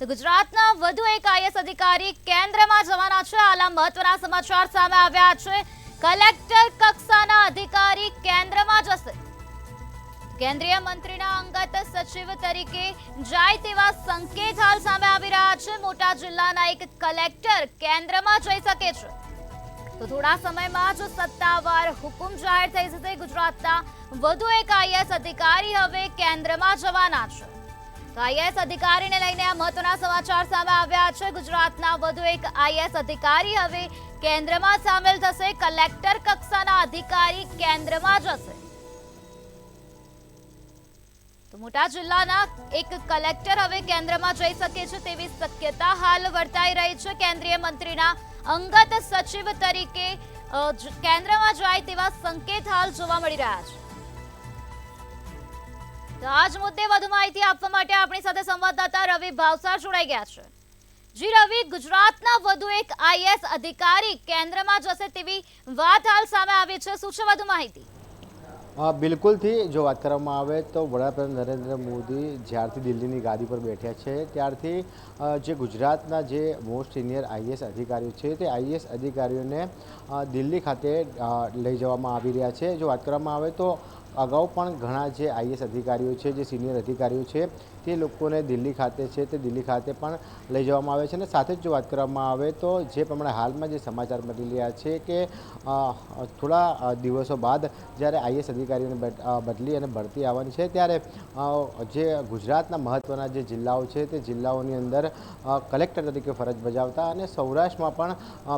તો ગુજરાતના વધુ એક આઈએસ અધિકારી કેન્દ્રમાં જવાના છે। હાલ મહત્વના સમાચાર સામે આવ્યા છે। કલેક્ટર કક્ષાના અધિકારી કેન્દ્રમાં જશે। કેન્દ્રીય મંત્રીના અંગત સચિવ તરીકે જાય તેવા સંકેત હાલ સામે આવી રહ્યા છે। મોટા જિલ્લાના એક કલેક્ટર કેન્દ્રમાં જઈ શકે છે તો થોડા સમયમાં જ સત્તાવાર હુકમ જાહેર થઈ જશે। ગુજરાતના વધુ એક આઈએસ અધિકારી હવે કેન્દ્રમાં જવાના છે। તો આઈએસ અધિકારીને લઈને આ મહત્વના સમાચાર સામે આવ્યા છે। ગુજરાતના વધુ એક આઈએસ અધિકારી હવે કેન્દ્રમાં સામેલ થશે। કલેક્ટર કક્ષાના અધિકારી કેન્દ્રમાં જશે તો મોટા જિલ્લાના એક કલેક્ટર હવે કેન્દ્રમાં જઈ શકે છે તેવી શક્યતા હાલ વર્તાઈ રહી છે। કેન્દ્રીય મંત્રીના અંગત સચિવ તરીકે કેન્દ્રમાં જાય તેવા સંકેત હાલ જોવા મળી રહ્યા છે। તો આજ મુદ્દે વધુ માહિતી આપવા માટે આપણી સાથે સંવાદદાતા રવિ ભાવસાર જોડાઈ ગયા છે। જી રવિ, ગુજરાતના વધુ એક આઈએસ અધિકારી કેન્દ્રમાં જશે તેવી વાત હાલ સામે આવી છે, શું છે વધુ માહિતી? બિલકુલથી જો વાત કરવામાં આવે તો વડાપ્રધાન નરેન્દ્ર મોદી જ્યારથી દિલ્હીની ગાદી પર બેઠ્યા છે ત્યારથી જે ગુજરાતના જે મોસ્ટ સિનિયર આઈએસ અધિકારીઓ છે તે આઈએસ અધિકારીઓને દિલ્હી ખાતે લઈ જવામાં આવી રહ્યા છે। જો વાત કરવામાં આવે તો અગાઉ પણ ઘણા જે આઈએસ અધિકારીઓ છે, જે સિનિયર અધિકારીઓ છે તે લોકોને દિલ્હી ખાતે છે તે દિલ્હી ખાતે પણ લઈ જવામાં આવે છે। અને સાથે જ જો વાત કરવામાં આવે તો જે પ્રમાણે હાલમાં જે સમાચાર મળી રહ્યા છે કે થોડા દિવસો બાદ જ્યારે આઈએસ અધિકારીઓને બદલી અને ભરતી આવવાની છે ત્યારે જે ગુજરાતના મહત્ત્વના જે જિલ્લાઓ છે તે જિલ્લાઓની અંદર કલેક્ટર તરીકે ફરજ બજાવતા અને સૌરાષ્ટ્રમાં પણ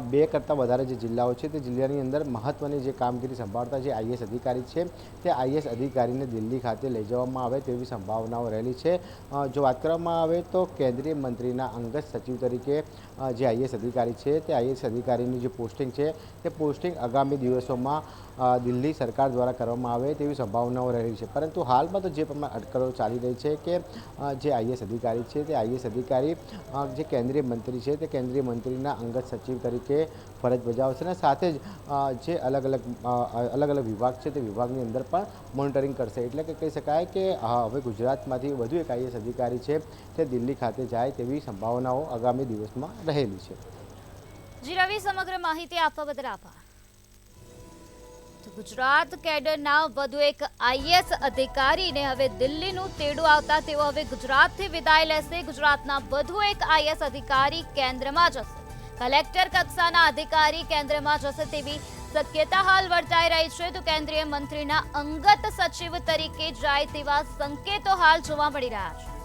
2 કરતાં વધારે જે જિલ્લાઓ છે તે જિલ્લાની અંદર મહત્ત્વની જે કામગીરી સંભાળતા જે આઈએસ અધિકારી છે તે આઈએસ અધિકારીને દિલ્હી ખાતે લઈ જવામાં આવે તેવી સંભાવનાઓ રહેલી છે। જો વાત કરવામાં આવે તો કેન્દ્રીય મંત્રીના અંગત સચિવ તરીકે જે આઈએસ અધિકારી છે તે આઈએસ અધિકારીની જે પોસ્ટિંગ છે તે પોસ્ટિંગ આગામી દિવસોમાં દિલ્હી સરકાર દ્વારા કરવામાં આવે તેવી સંભાવનાઓ રહેલી છે। પરંતુ હાલમાં તો જે પ્રમાણે અટકળો ચાલી રહી છે કે જે આઈએસ અધિકારી છે તે આઈએસ અધિકારી જે કેન્દ્રીય મંત્રી છે તે કેન્દ્રીય મંત્રીના અંગત સચિવ તરીકે ફરજ બજાવશે અને સાથે જ જે અલગ અલગ વિભાગ છે તે વિભાગની અંદર પણ મોનિટરિંગ કરશે। એટલે કે કહી શકાય કે હવે ગુજરાતમાંથી વધુ એક આઈએસ અધિકારી છે તે દિલ્હી ખાતે જાય તેવી સંભાવનાઓ આગામી દિવસમાં રહેલી છે। જી રવિ, સમગ્ર માહિતી આપવા બદલ આભાર। ગુજરાત કેડરના વધુ એક આઈએસ અધિકારીને હવે દિલ્હીનું તેડું આવતા તેઓ હવે ગુજરાતથી વિદાય લેશે। ગુજરાતના વધુ એક આઈએસ અધિકારી કેન્દ્રમાં જશે। કલેક્ટર કક્ષાના અધિકારી કેન્દ્રમાં જશે તેવી શક્યતા હાલ વર્તાઈ રહી છે। તો કેન્દ્રીય મંત્રીના અંગત સચિવ તરીકે જાય તેવા સંકેતો હાલ જોવા મળી રહ્યા છે।